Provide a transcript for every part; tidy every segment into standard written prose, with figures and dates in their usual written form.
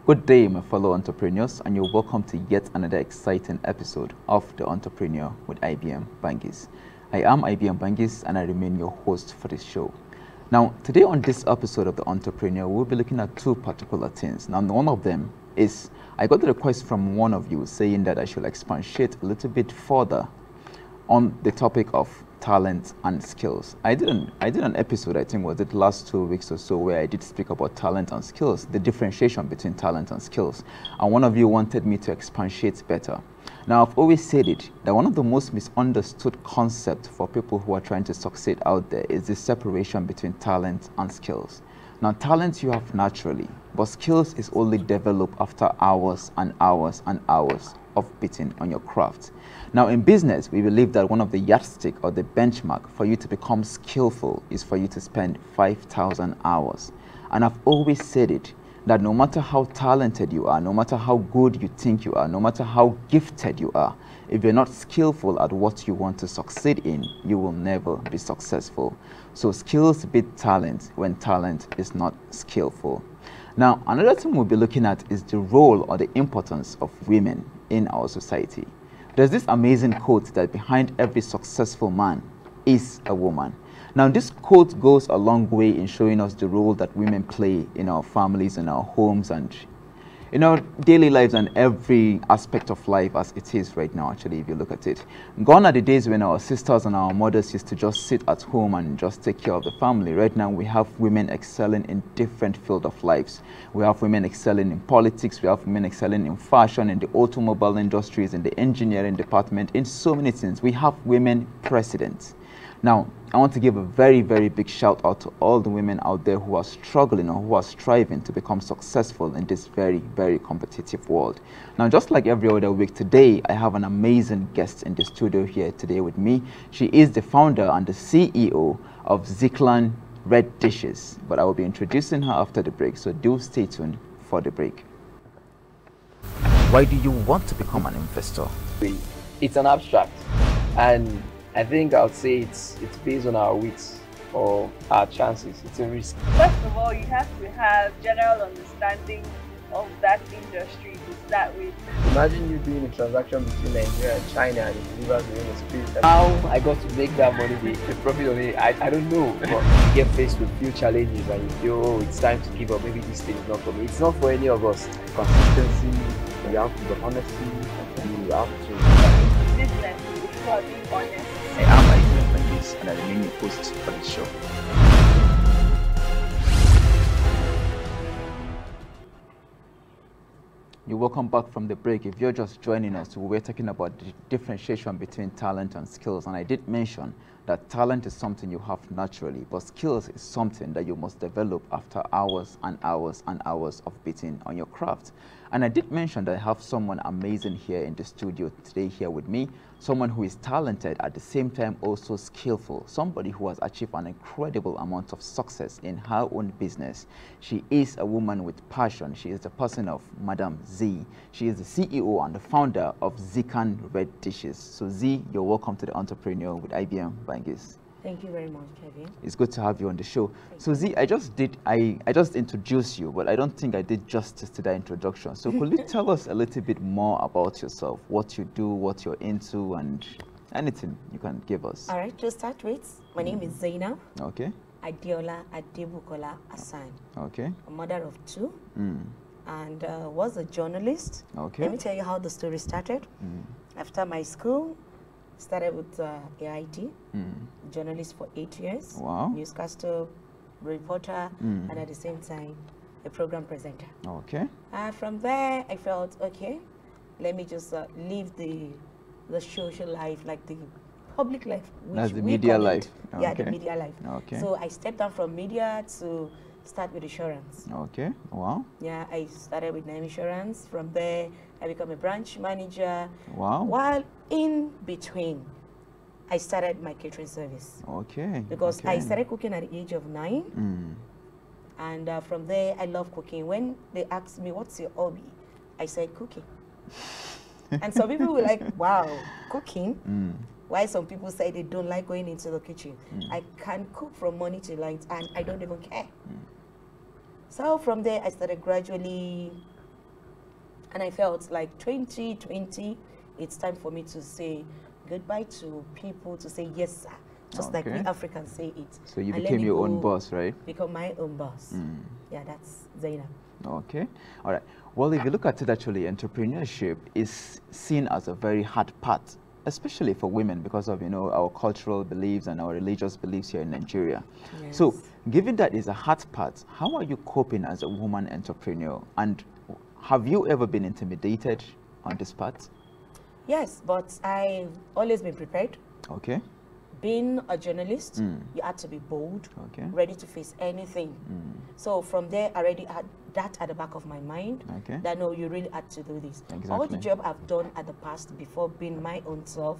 Good day, my fellow entrepreneurs, and you're welcome to yet another exciting episode of The Entrepreneur with IBM Bangis. I am IBM Bangis, and I remain your host for this show. Now, today on this episode of The Entrepreneur, we'll be looking at two particular things. Now, one of them is, I got a request from one of you saying that I should expatiate a little bit further on the topic of talent and skills. I did an episode, I think was it last 2 weeks or so, where I did speak about talent and skills, the differentiation between talent and skills. And one of you wanted me to expatiate better. Now, I've always said it, that one of the most misunderstood concepts for people who are trying to succeed out there is the separation between talent and skills. Now, talent you have naturally, but skills is only developed after hours and hours and hours of beating on your craft. Now, in business, we believe that one of the yardstick or the benchmark for you to become skillful is for you to spend 5,000 hours. And I've always said it, that no matter how talented you are, no matter how good you think you are, no matter how gifted you are, if you're not skillful at what you want to succeed in, you will never be successful. So skills beat talent when talent is not skillful. Now, another thing we'll be looking at is the role or the importance of women in our society. There's this amazing quote that behind every successful man is a woman. Now, this quote goes a long way in showing us the role that women play in our families, in our homes, and in our daily lives and every aspect of life as it is right now, actually, if you look at it. Gone are the days when our sisters and our mothers used to just sit at home and just take care of the family. Right now, we have women excelling in different fields of lives. We have women excelling in politics, we have women excelling in fashion, in the automobile industries, in the engineering department, in so many things. We have women presidents. Now, I want to give a very, very big shout out to all the women out there who are struggling or who are striving to become successful in this very, very competitive world. Now, just like every other week, today I have an amazing guest in the studio here today with me. She is the founder and the CEO of Ziklan Red Dishes, but I will be introducing her after the break, so do stay tuned for the break. Why do you want to become an investor? It's an abstract, and I think I would say it's based on our wits or our chances. It's a risk. First of all, you have to have general understanding of that industry to start with. Imagine you doing a transaction between Nigeria and China and it delivers within a spirit. How I got to make that money, the profit on it, I don't know. But you get faced with few challenges and you feel, oh, it's time to give up. Maybe this thing is not for me. It's not for any of us. Consistency, you have to be honesty, you have to. Business, if you are being honest. I am IBM Bangis, and I remain your host for this show. You're welcome back from the break. If you're just joining us, we're talking about the differentiation between talent and skills. And I did mention that talent is something you have naturally, but skills is something that you must develop after hours and hours and hours of beating on your craft. And I did mention that I have someone amazing here in the studio today here with me, someone who is talented at the same time also skillful, somebody who has achieved an incredible amount of success in her own business. She is a woman with passion. She is the person of Madam Z. She is the CEO and the founder of Ziklan Red Dishes. So Z, you're welcome to The Entrepreneur with IBM Bangis. Thank you very much, Kevin. It's good to have you on the show. So Z, I just introduced you, but I don't think I did justice to that introduction. So could you tell us a little bit more about yourself, what you do, what you're into, and anything you can give us? All right, to start with, my name is Zainab. Okay. Adiola Adebukola Asan. Okay. A mother of two. And was a journalist. Okay. Let me tell you how the story started. After my school, started with AIT, journalist for 8 years. Wow. Newscaster, reporter, and at the same time, a program presenter. Okay. From there, I felt, okay, let me just live the social life, like the public life. Which That's the we media call it. life. Yeah, Okay. the media life. Okay. So I stepped down from media to start with insurance. Okay. Wow. Yeah, I started with Name Insurance. From there, I became a branch manager. Wow. While in between, I started my catering service. Okay. Because okay. I started cooking at the age of 9. And from there, I love cooking. When they asked me, what's your hobby? I said, cooking. And some people were like, wow, cooking? Why some people say they don't like going into the kitchen. I can cook from morning to night and I don't even care. So from there, I started gradually And I felt like 2020, it's time for me to say goodbye to people, to say yes, sir. Just like we Africans say it. So you became your own boss, right? Become my own boss. Yeah, that's Zainab. Okay. All right. Well, if you look at it, actually, entrepreneurship is seen as a very hard path, especially for women because of, our cultural beliefs and our religious beliefs here in Nigeria. Yes. So given that is a hard path, how are you coping as a woman entrepreneur? And have you ever been intimidated on this path? Yes, but I've always been prepared. Okay. Being a journalist, you had to be bold, ready to face anything. So from there, I already had that at the back of my mind, that no, you really had to do this. Exactly. All the job I've done at the past before being my own self,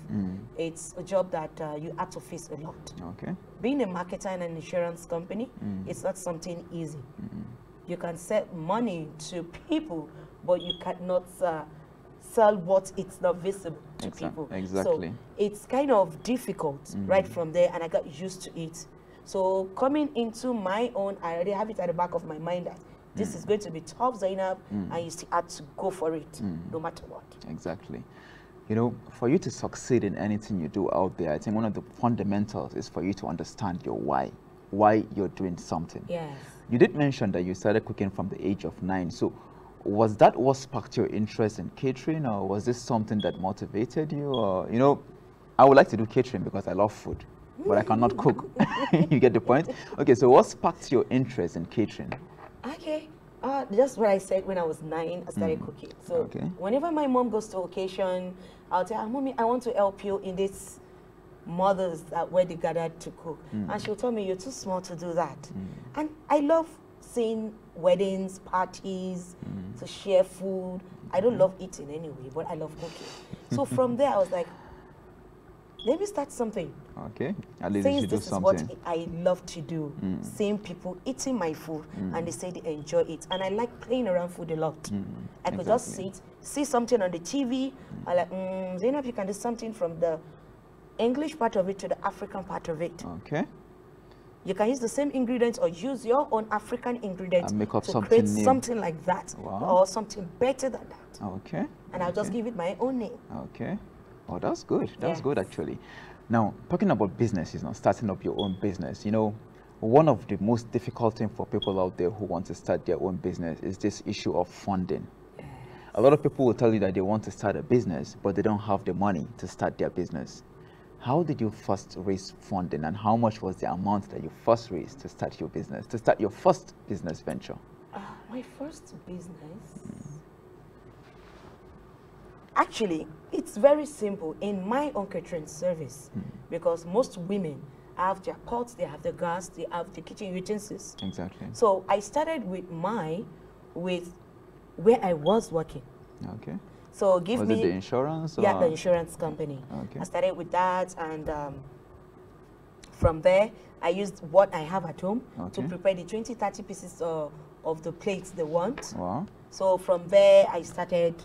it's a job that you had to face a lot. Okay. Being a marketer in an insurance company, it's not something easy. You can sell money to people, but you cannot sell what it's not visible to people. Exactly. So it's kind of difficult right from there, and I got used to it. So coming into my own, I already have it at the back of my mind that this is going to be tough, Zainab, and you still have to go for it, no matter what. Exactly. For you to succeed in anything you do out there, I think one of the fundamentals is for you to understand your why you're doing something. Yes. You did mention that you started cooking from the age of 9. So was that what sparked your interest in catering, or was this something that motivated you? Or, I would like to do catering because I love food, but I cannot cook. You get the point? Okay, so what sparked your interest in catering? Okay, just what I said when I was 9, I started cooking. So whenever my mom goes to occasion, I'll tell her, Mommy, I want to help you in this mothers where they gathered to cook. And she'll tell me, you're too small to do that. And I love seeing weddings, parties, to share food. I don't love eating anyway, but I love cooking. So from there, I was like, let me start something. Okay, at least Since you do this something. is what I love to do, seeing people eating my food, and they say they enjoy it. And I like playing around food a lot. I could just sit, see something on the TV, I like, Zainab, you can do something from the English part of it to the African part of it. Okay. You can use the same ingredients or use your own African ingredients and make up to something create new. something like that, or something better than that. Okay. And I'll just give it my own name. Okay. Oh, that's good. That's good, actually. Now, talking about businesses, starting up your own business, one of the most difficult things for people out there who want to start their own business is this issue of funding. Yes. A lot of people will tell you that they want to start a business, but they don't have the money to start their business. How did you first raise funding, and how much was the amount that you first raised to start your business, to start your first business venture? My first business? Actually, it's very simple in my own catering service, because most women have their pots, they have the gas, they have the kitchen utensils. Exactly. So I started with where I was working. Okay. So was it the insurance? Yeah, the insurance company. Okay. I started with that, and from there, I used what I have at home to prepare the 20-30 pieces of the plates they want. Wow. So from there, I started,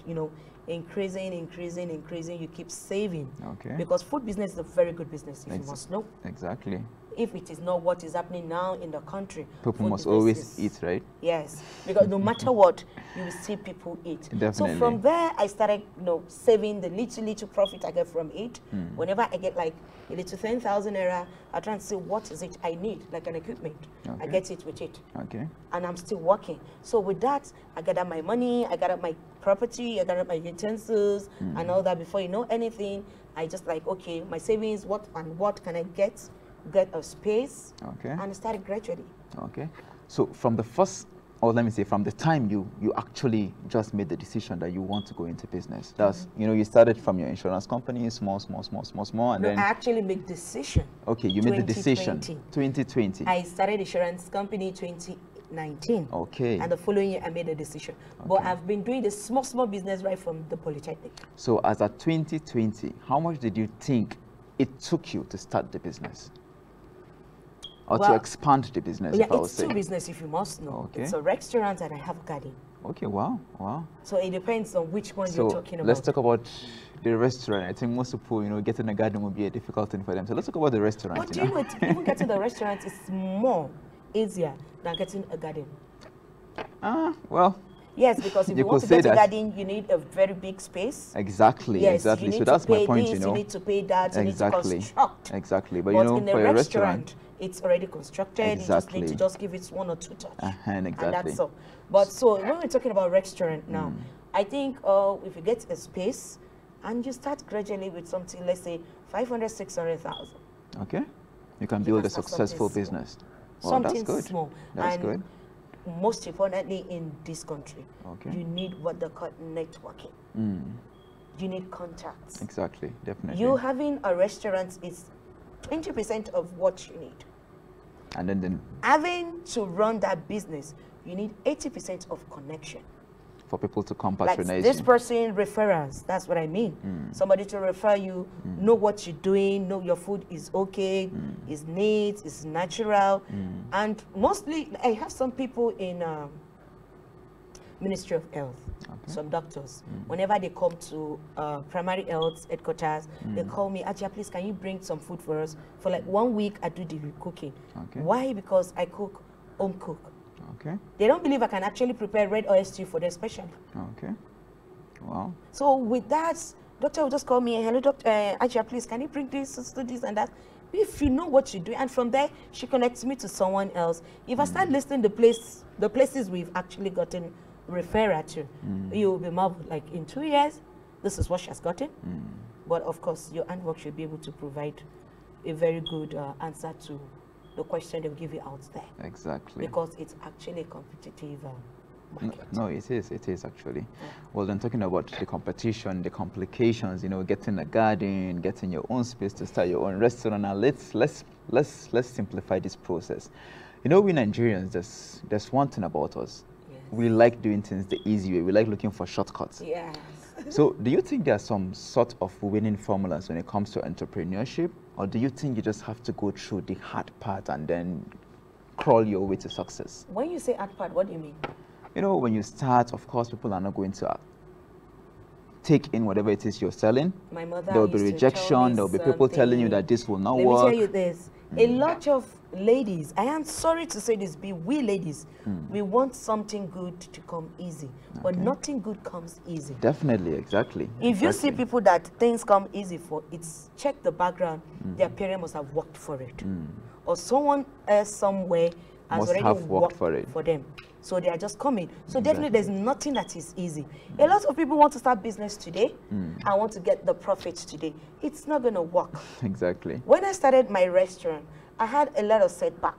increasing. You keep saving. Okay. Because food business is a very good business, if you must know. Exactly. If it is not what is happening now in the country, people must always eat, right? Yes, because no matter what, you will see people eat. Definitely. So from there, I started, saving the little profit I get from it. Whenever I get like a little 10,000 naira, I try and see what is it I need, like an equipment. I get it with it. Okay. And I'm still working. So with that, I gather my money, I gather my property, I gather my utensils, and all that. Before you know anything, I just like, okay, my savings, what can I get a space, and started gradually. Okay. So from the first, or let me say, from the time you actually just made the decision that you want to go into business, that's, you started from your insurance company, small, and then... I actually made decision. Okay, you made the decision. 2020. I started insurance company 2019. Okay. And the following year, I made a decision. But I've been doing this small business right from the Polytechnic. So as at 2020, how much did you think it took you to start the business? Or to expand the business, yeah, if I would say. It's two business, if you must know. Okay. It's a restaurant and I have a garden. Okay, wow. So it depends on which one you're talking about. Let's talk about the restaurant. I think most people, getting a garden would be a difficult thing for them. So let's talk about the restaurant. But do you know, even getting the restaurant is more easier than getting a garden. Well, Yes, because if you want to get a garden, you need a very big space. Exactly, yes, exactly. You need so to that's pay my point, this, you know. You need to pay that, you exactly. need to construct. Exactly, but you know, in a for a restaurant, it's already constructed. Exactly. You just need to just give it 1 or 2 touch. Exactly. And that's all. But so when we're talking about restaurant now, I think if you get a space and you start gradually with something, let's say 500, 600,000. Okay. You can build a successful business. Well, something that's good. Small. That's and good. Most importantly in this country, okay. you need what they call networking. You need contacts. Exactly, definitely. You having a restaurant is 20% of what you need. And then having to run that business, you need 80% of connection. For people to come patronize like this person referrals, that's what I mean. Somebody to refer you, know what you're doing, know your food is okay, is neat, is natural. And mostly, I have some people in Ministry of Health, some doctors. Whenever they come to primary health headquarters, they call me, Ajia, please, can you bring some food for us? For like 1 week, I do the cooking. Why? Because I cook, home cook. Okay. They don't believe I can actually prepare red oil stew for them specially. Okay. Wow. So with that, doctor will just call me, hello, doctor, Ajia, please, can you bring this, do this and that? If you know what you do, and from there, she connects me to someone else. If I start listing the places we've actually gotten referral to, you will be marveled. Like in 2 years, this is what she has gotten. But of course, your handwork should be able to provide a very good answer to the question they'll give you out there. Exactly. Because it's actually a competitive market. No, it is actually. Well, then talking about the competition, the complications, you know, getting a garden, getting your own space to start your own restaurant. Now let's simplify this process. You know, we Nigerians, there's one thing about us. Yes. We like doing things the easy way. We like looking for shortcuts. Yes. So do you think there's some sort of winning formulas when it comes to entrepreneurship? Or do you think you just have to go through the hard part and then crawl your way to success? When you say hard part, what do you mean? You know, when you start, of course, people are not going to take in whatever it is you're selling. My mother there will be used to rejection. tell me There will be people telling you that this will not work. Let me tell you this. A lot of ladies, I am sorry to say this, we ladies, we want something good to come easy. But nothing good comes easy. Definitely, exactly. If you see people that things come easy for, it's check the background. Their parents must have worked for it. Or someone else somewhere has must already have worked for them. So they are just coming. So definitely there's nothing that is easy. A lot of people want to start business today and want to get the profits today. It's not going to work. Exactly. When I started my restaurant, I had a lot of setback.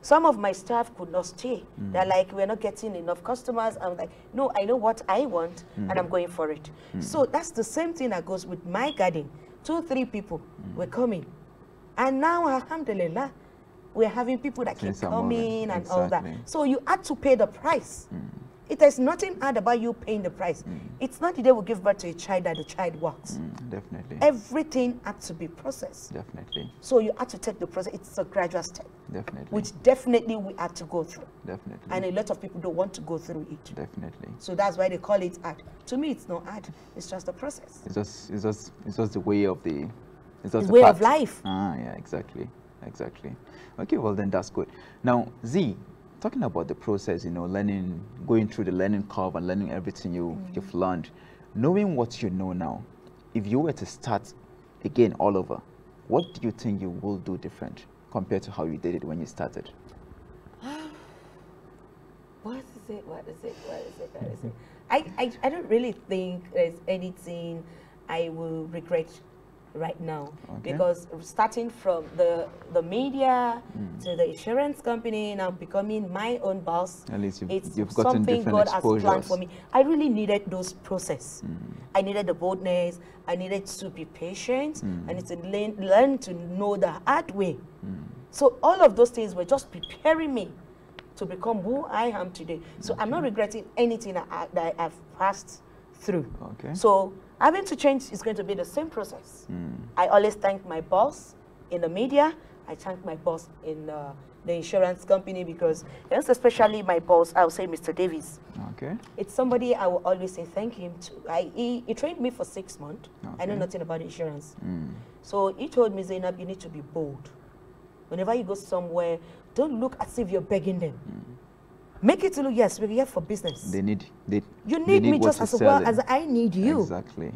Some of my staff could not stay. They're like, we're not getting enough customers. I'm like, no, I know what I want and I'm going for it. So that's the same thing that goes with my garden. 2, 3 people were coming. And now, alhamdulillah, we're having people that keep coming and all that. So you had to pay the price. It has nothing hard about you paying the price. It's not the day we give birth to a child that the child works. Definitely. Everything had to be processed. Definitely. So you had to take the process. It's a gradual step. Definitely. Which definitely we had to go through. Definitely. And a lot of people don't want to go through it. Definitely. So that's why they call it hard. To me, it's not hard. It's just a process. It's just the way of the. It's just the way of life. Yeah, exactly. Exactly. Okay, well then that's good. Now, Z, talking about the process, you know, learning, going through the learning curve and learning everything you've learned, knowing what you know now, if you were to start again all over, what do you think you will do different compared to how you did it when you started? What is it? I don't really think there's anything I will regret right now, because starting from the media to the insurance company, now becoming my own boss, at least you've gotten something God exposures. has planned for me. I really needed those process. I needed the boldness. I needed to be patient. I need to learn to know the hard way. So all of those things were just preparing me to become who I am today. So I'm not regretting anything that I've passed through. So having to change is going to be the same process. I always thank my boss in the media. I thank my boss in the insurance company, because especially my boss, I would say Mr. Davis. It's somebody I will always say thank him to. He trained me for 6 months. I know nothing about insurance. So he told me, Zainab, you need to be bold. Whenever you go somewhere, don't look as if you're begging them. Make it to look, yes, we're here for business. They need You they need me what just you're as well selling. as I need you. Exactly.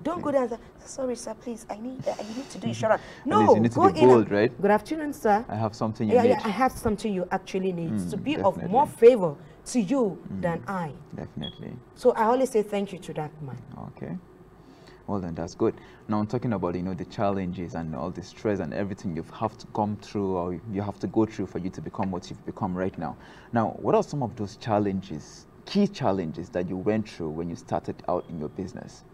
Don't go there and say, sorry, sir, please, I need to do insurance. At No, least you need to go be in bold, and, right? good afternoon, sir. I have something you Yeah, need. yeah, I have something you actually need to be of definitely. more favor to you than I. Definitely. So I always say thank you to that man. Okay. Well then, that's good. Now I'm talking about, the challenges and all the stress and everything you have to come through or you have to go through for you to become what you've become right now. Now, what are some of those challenges, key challenges that you went through when you started out in your business?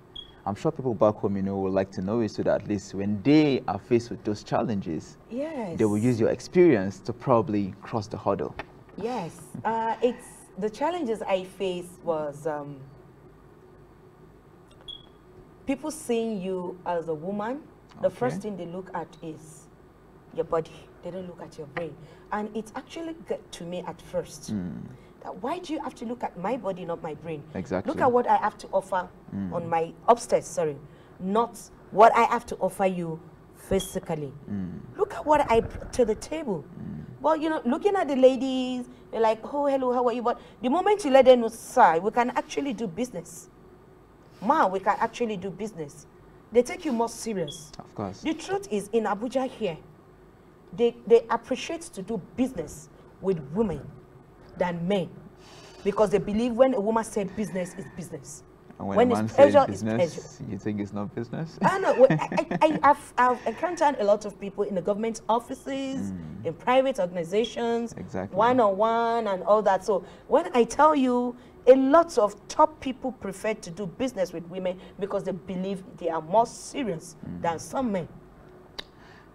I'm sure people back home, would like to know it so that at least when they are faced with those challenges, Yes. they will use your experience to probably cross the hurdle. Yes. It's the challenges I faced was people seeing you as a woman. The Okay. first thing they look at is your body. They don't look at your brain. And it actually got to me at first. That why do you have to look at my body, not my brain? Exactly. Look at what I have to offer on my upstairs, sorry, not what I have to offer you physically. Look at what I bring to the table. Well, looking at the ladies, they're like, oh, hello, how are you? But the moment you let them know, sir, we can actually do business. Ma, we can actually do business. They take you more serious. Of course. The truth is, in Abuja here, they appreciate to do business with women than men because they believe when a woman says business, it's business. And when When a it's man says pleasure, it's business, you think it's not business? I know. I've encountered a lot of people in the government offices, in private organizations, Exactly. one-on-one and all that. So when I tell you, a lot of top people prefer to do business with women because they believe they are more serious than some men.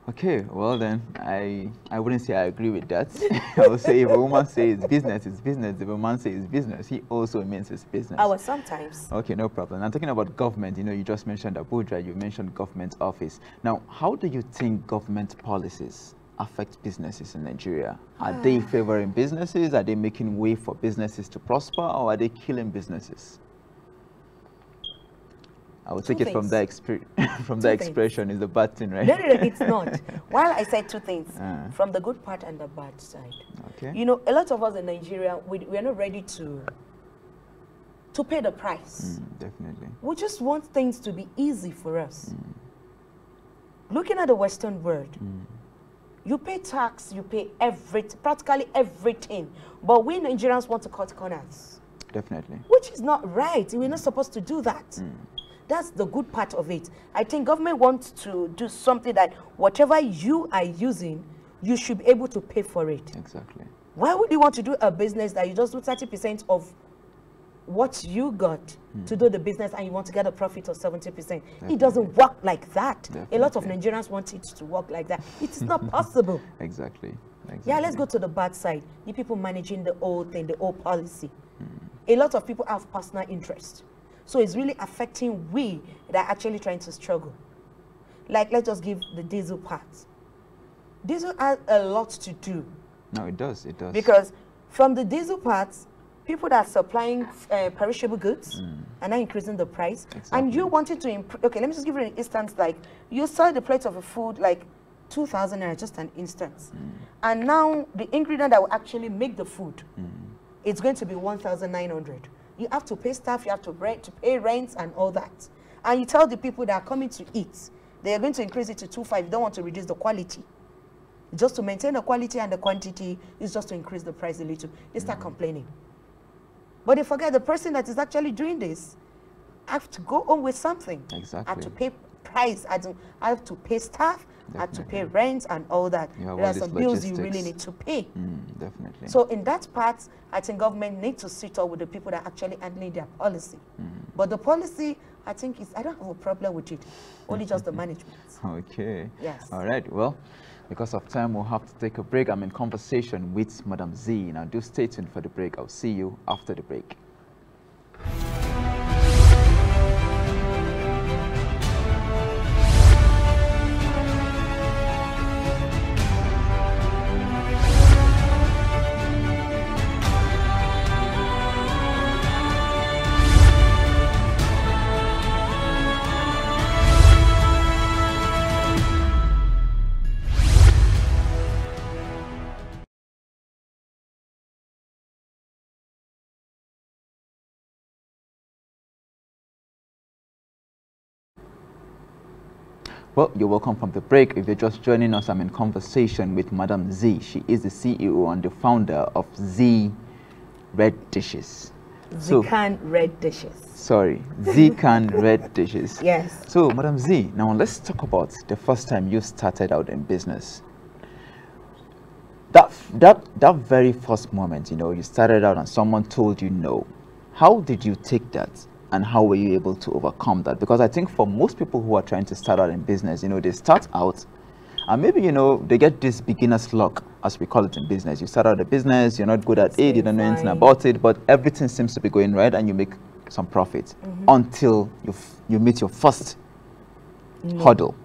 Okay, well then, I wouldn't say I agree with that. I would say if a woman says it's business, it's business. If a man says it's business, he also means it's business. Sometimes. Okay, no problem. I'm talking about government. You just mentioned Abuja, you mentioned government office. Now, how do you think government policies affect businesses in Nigeria? Are they favoring businesses? Are they making way for businesses to prosper? Or are they killing businesses? I will take it from that from that expression is a bad thing, right? No, it's not. While I said two things, from the good part and the bad side. Okay. A lot of us in Nigeria, we are not ready to pay the price. Definitely. We just want things to be easy for us. Looking at the Western world, you pay tax, you pay practically everything. But we Nigerians want to cut corners. Definitely. Which is not right. We're not supposed to do that. That's the good part of it. I think government wants to do something that whatever you are using, you should be able to pay for it. Exactly. Why would you want to do a business that you just do 30% of what you got to do the business and you want to get a profit of 70%? It doesn't work like that. Definitely. A lot of Nigerians want it to work like that. It is not possible. Exactly. Yeah, let's go to the bad side. The people managing the old thing, the old policy. A lot of people have personal interest. So it's really affecting we that are actually trying to struggle. Like, let's just give the diesel part. Diesel has a lot to do. No, it does. It does. Because from the diesel parts, people that are supplying perishable goods are now increasing the price. Exactly. And you wanted to improve. Okay, let me just give you an instance. Like, you sell the plate of a food like 2,000 naira, just an instance. And now the ingredient that will actually make the food, it's going to be 1,900. You have to pay staff, you have to pay rent and all that. And you tell the people that are coming to eat, they are going to increase it to 2,500. You don't want to reduce the quality. Just to maintain the quality and the quantity is just to increase the price a little. They start complaining. But they forget the person that is actually doing this have to go on with something. Exactly. I have to pay price, I have to pay staff, I have to pay rent and all that. You have There all are these some bills you really logistics. need to pay. Definitely. So in that part, I think government needs to sit up with the people that are actually handling their policy. But the policy, I think, I don't have a problem with it. Only just the management. Okay. Yes. All right. Well, because of time, we'll have to take a break. I'm in conversation with Madam Z. Now, do stay tuned for the break. I'll see you after the break. Well, you're welcome from the break. If you're just joining us, I'm in conversation with Madam Z. She is the CEO and the founder of Z Red Dishes. Zican Red Dishes. Sorry, Zican Red Dishes. Yes. So, Madam Z, now let's talk about the first time you started out in business. That very first moment, you know, you started out and someone told you no. How did you take that? And how were you able to overcome that? Because I think for most people who are trying to start out in business, you know, they start out and maybe, you know, they get this beginner's luck, as we call it in business. You start out a business, you're not good at it, you don't know anything about it, but everything seems to be going right and you make some profit until you meet your first hurdle.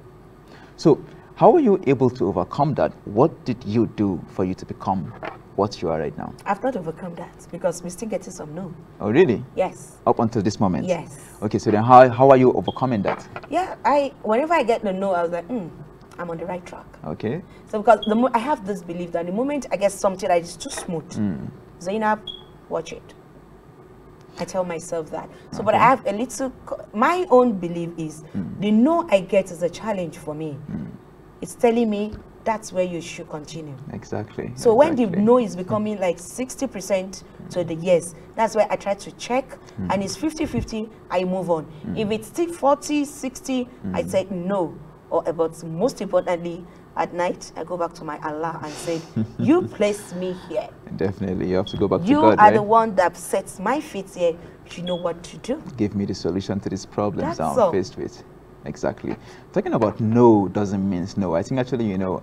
So how were you able to overcome that? What did you do for you to become what you are right now? I've not overcome that because we're still getting some no. Oh, really? Yes. Up until this moment? Yes. Okay, so then how are you overcoming that? Yeah, whenever I get the no, I was like, I'm on the right track. Okay. So because I have this belief that the moment I get something that is too smooth, Zainab, watch it. I tell myself that. So, but I have a little, my own belief is the no I get is a challenge for me. It's telling me that's where you should continue. Exactly. So when the no is becoming like 60% to the yes, that's where I try to check, and it's 50-50, I move on. If it's still 40-60, I say no. But most importantly, at night, I go back to my Allah and say, you placed me here. Definitely, you have to go back to God, You are right? the one that sets my feet here. You know what to do. Give me the solution to these problems That's I'm all. faced with. Exactly. Talking about no doesn't mean no. I think actually, you know,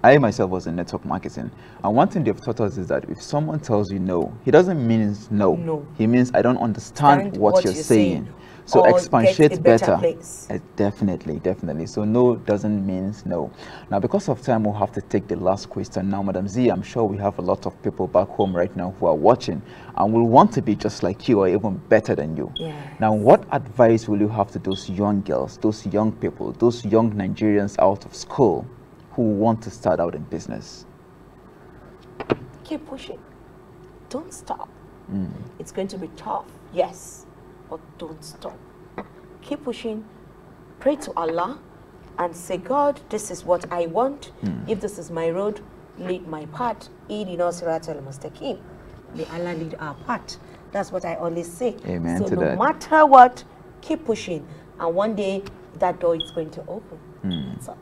I myself was in network marketing. And one thing they've taught us is that if someone tells you no, he doesn't mean no. No. He means I don't understand what you're saying. So or expatiate get a better better. place. Definitely. So no doesn't mean no. Now, because of time, we'll have to take the last question now. Madam Z, I'm sure we have a lot of people back home right now who are watching and will want to be just like you or even better than you. Yeah. Now, what advice will you have to those young girls, those young people, those young Nigerians out of school who want to start out in business? Keep pushing. Don't stop. It's going to be tough, yes, but don't stop. Keep pushing. Pray to Allah and say, God, this is what I want. If this is my road, lead my path. Ihdina siratal mustaqim. May Allah lead our path. That's what I always say. Amen so to no that. matter what, keep pushing. And one day, that door is going to open. That's all.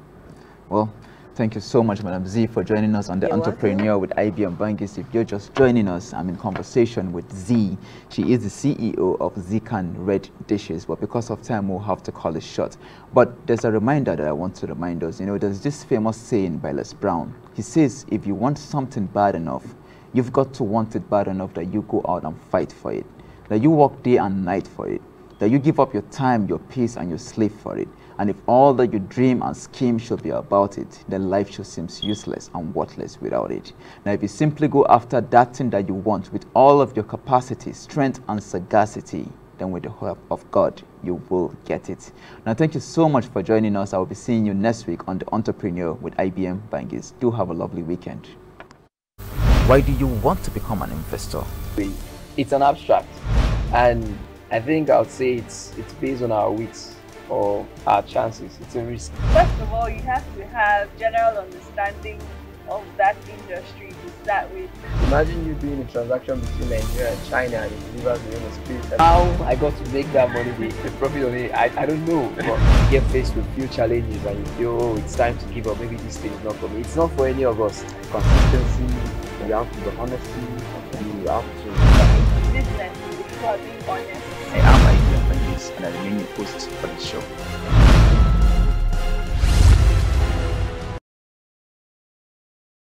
Well, thank you so much, Madam Z, for joining us on the You're Entrepreneur with IBM Bangis. If you're just joining us, I'm in conversation with Z. She is the CEO of Zican Red Dishes, but because of time, we'll have to call it short. But there's a reminder that I want to remind us. You know, there's this famous saying by Les Brown. He says, if you want something bad enough, you've got to want it bad enough that you go out and fight for it, that you work day and night for it, that you give up your time, your peace, and your sleep for it. And if all that you dream and scheme should be about it, then life should seem useless and worthless without it. Now, if you simply go after that thing that you want with all of your capacity, strength, and sagacity, then with the help of God, you will get it. Now, thank you so much for joining us. I will be seeing you next week on The Entrepreneur with IBM Bangis. Do have a lovely weekend. Why do you want to become an investor? It's an abstract, and I think I would say it's based on our wits or our chances. It's a risk. First of all, you have to have general understanding of that industry to start with. Imagine you doing a transaction between Nigeria and China and it delivers within a spirit. How I got to make that money, the profit on it, I don't know. But you get faced with few challenges and you feel, oh, it's time to give up. Maybe this thing is not for me. It's not for any of us. Consistency, you have to be honesty, you have to. Business, people are being honest. I am IBM Bangis and I remain your host for the show.